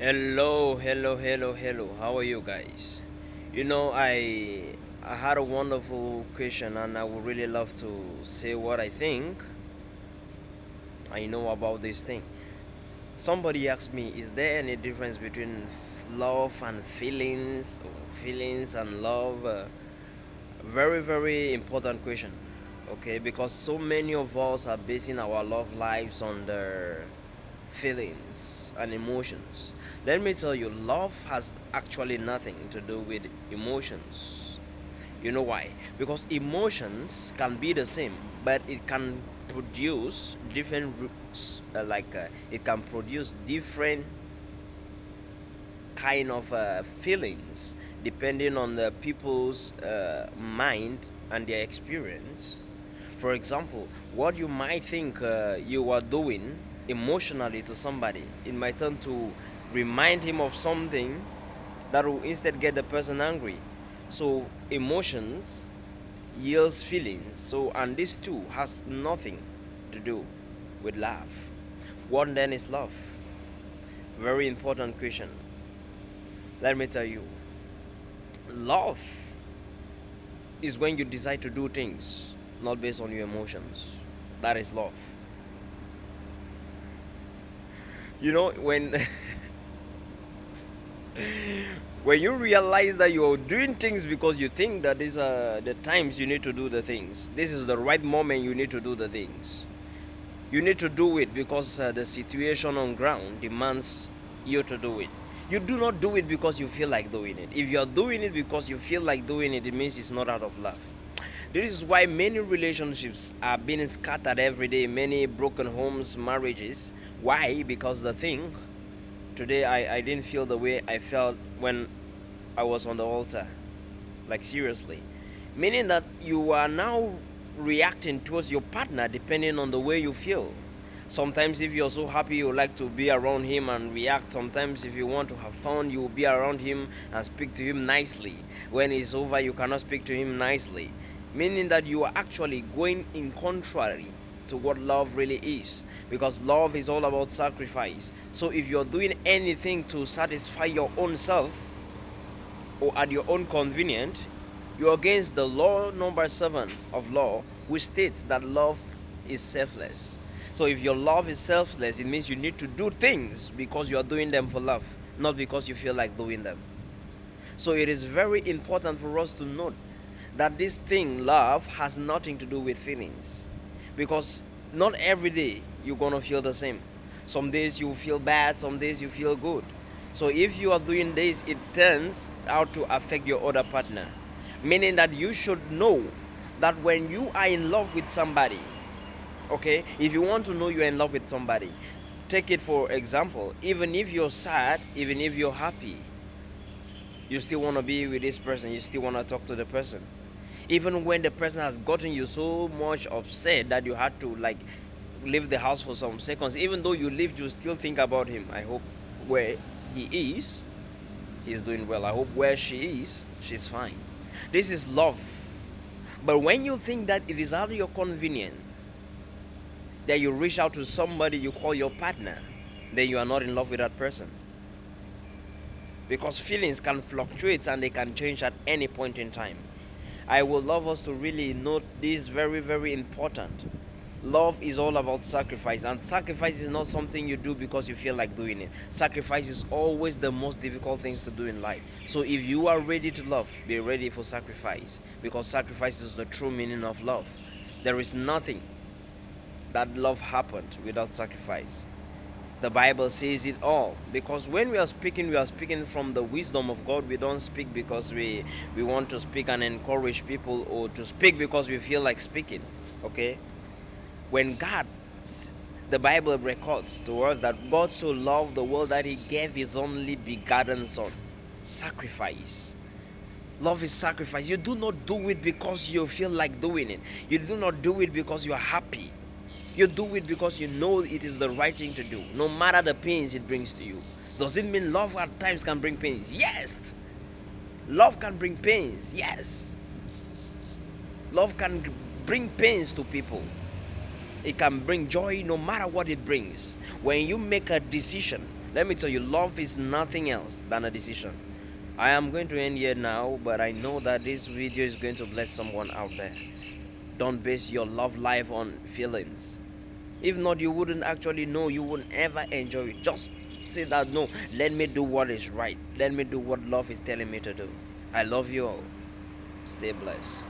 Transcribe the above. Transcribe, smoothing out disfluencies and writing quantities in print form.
Hello. How are you guys? I had a wonderful question, and I would really love to say what I think I know about this thing. Somebody asked me, is there any difference between love and feelings, or feelings and love? Very important question. Okay, because so many of us are basing our love lives on their feelings and emotions. Let me tell you, love has actually nothing to do with emotions. You know why? Because emotions can be the same, but it can produce different it can produce different kind of feelings depending on the people's mind and their experience. For example, what you might think you are doing emotionally to somebody, it might turn to remind him of something that will instead get the person angry. So emotions yields feelings. So and this too has nothing to do with love. What then is love? Very important question. Let me tell you, love is when you decide to do things not based on your emotions. That is love. You know, when when you realize that you're doing things because you think that these are the times you need to do the things, this is the right moment you need to do the things. You need to do it because the situation on ground demands you to do it. You do not do it because you feel like doing it. If you are doing it because you feel like doing it, it means it's not out of love. This is why many relationships are being scattered every day, many broken homes, marriages. Why? Because the thing, today I didn't feel the way I felt when I was on the altar. Like, seriously. Meaning that you are now reacting towards your partner depending on the way you feel. Sometimes, if you're so happy, you like to be around him and react. Sometimes, if you want to have fun, you will be around him and speak to him nicely. When it's over, you cannot speak to him nicely. Meaning that you are actually going in contrary to what love really is, because love is all about sacrifice. So if you're doing anything to satisfy your own self or at your own convenience, you're against the law number 7 of law, which states that love is selfless. So if your love is selfless, it means you need to do things because you are doing them for love, not because you feel like doing them. So it is very important for us to note that this thing, love, has nothing to do with feelings. Because not every day you're gonna feel the same. Some days you feel bad, some days you feel good. So if you are doing this, it turns out to affect your other partner. Meaning that you should know that when you are in love with somebody, okay, if you want to know you're in love with somebody, take it for example, even if you're sad, even if you're happy, you still want to be with this person, you still want to talk to the person. Even when the person has gotten you so much upset that you had to like leave the house for some seconds, even though you leave, you still think about him. I hope where he is, he's doing well. I hope where she is, she's fine. This is love. But when you think that it is out of your convenience that you reach out to somebody you call your partner, then you are not in love with that person. Because feelings can fluctuate and they can change at any point in time. I would love us to really note this very important. Love is all about sacrifice, and sacrifice is not something you do because you feel like doing it. Sacrifice is always the most difficult things to do in life. So if you are ready to love, be ready for sacrifice, because sacrifice is the true meaning of love. There is nothing that love happened without sacrifice. The Bible says it all, because when we are speaking from the wisdom of God. We don't speak because we want to speak and encourage people, or to speak because we feel like speaking. Okay, when the Bible records to us that God so loved the world that he gave his only begotten son. Sacrifice. Love is sacrifice. You do not do it because you feel like doing it. You do not do it because you are happy. You do it because you know it is the right thing to do, no matter the pains it brings to you. Does it mean love at times can bring pains? Yes. Love can bring pains. Yes. Love can bring pains to people. It can bring joy no matter what it brings. When you make a decision, Let me tell you, love is nothing else than a decision. I am going to end here now, but I know that this video is going to bless someone out there. Don't base your love life on feelings. If not, you wouldn't actually know, you wouldn't ever enjoy it. Just say that no, let me do what is right. Let me do what love is telling me to do. I love you all. Stay blessed.